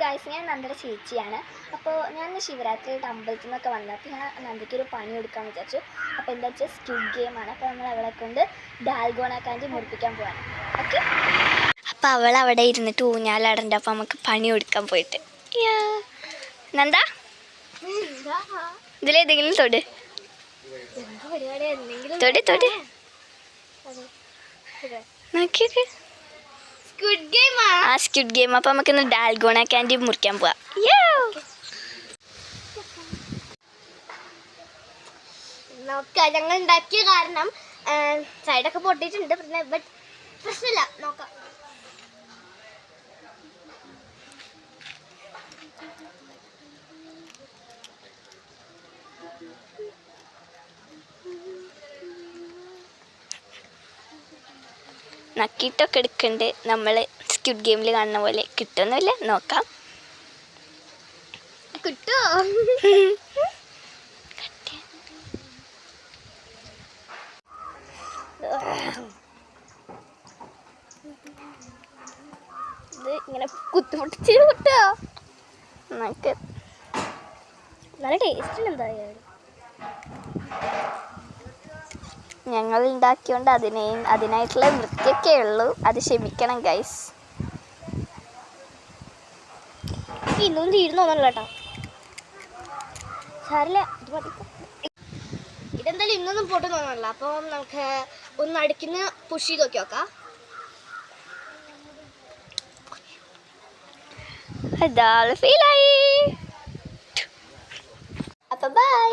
Guys, ഞാൻ നന്ദയുടെ ചേച്ചിയാണ്. അപ്പോൾ ഞാൻ ശിവരാത്രിയായിട്ട് അമ്പലത്തിൽ നിന്നൊക്കെ വന്നത്. അപ്പോൾ ഞാൻ നന്ദയ്ക്കൊരു പണി കൊടുക്കാമെന്ന് വിചാരിച്ചു. അപ്പോൾ എന്താ വെച്ചാൽ സ്ക്വിഡ് ഗെയിമാണ്. അപ്പോൾ നമ്മൾ അവളെ കൊണ്ട് ഡാൽഗോണ കാൻഡി മുറിപ്പിക്കാൻ പോവാണ്. ഓക്കെ, അപ്പോൾ അവൾ അവിടെ ഇരുന്നിട്ട് ഊഞ്ഞാലാടണ്ട. അപ്പോൾ നമുക്ക് പണി കൊടുക്കാൻ പോയിട്ട് നന്ദ ഇതിലേതെങ്കിലും തൊട് തൊടി തൊടി നോക്കിയൊക്കെ സ്ക്വിഡ് ഗെയിം. അപ്പോൾ നമുക്കിന്ന് ഡാൽഗോണ കാൻഡി മുറിക്കാൻ പോവാം. ഞങ്ങൾ ഉണ്ടാക്കിയ കാരണം സൈഡൊക്കെ പൊട്ടിയിട്ടുണ്ട്. പിന്നെ ബട്ട് പ്രശ്നമില്ല, നോക്കാം. നക്കിയിട്ടൊക്കെ എടുക്കണ്ട്. നമ്മൾ സ്ക്വിഡ് ഗെയിമിൽ കാണുന്ന പോലെ കിട്ടുന്നില്ല, നോക്കാം. കിട്ടോ? ഇത് ഇങ്ങനെ കുത്തുമുട്ടിച്ച് കിട്ടോ? നമുക്ക് നല്ല ടേസ്റ്റ് എന്തായാലും. ഞങ്ങൾ ഉണ്ടാക്കിയോണ്ട് അതിനായിട്ടുള്ള വൃത്തിയൊക്കെ ഉള്ളൂ. അത് ക്ഷമിക്കണം ഗൈസ്. ഇന്നും തീരുന്നോന്നല്ലോ കേട്ടോ. സാറില്ല, ഇത് മതി. ഇതെന്തായാലും ഇന്നൊന്നും പൊട്ടു തോന്നല്ല. അപ്പോൾ നമുക്ക് ഒന്ന് അടുക്കിന്ന് പുഷ് ചെയ്ത് നോക്കാം. അതാ ഫീലായി. അപ്പോൾ ബൈ.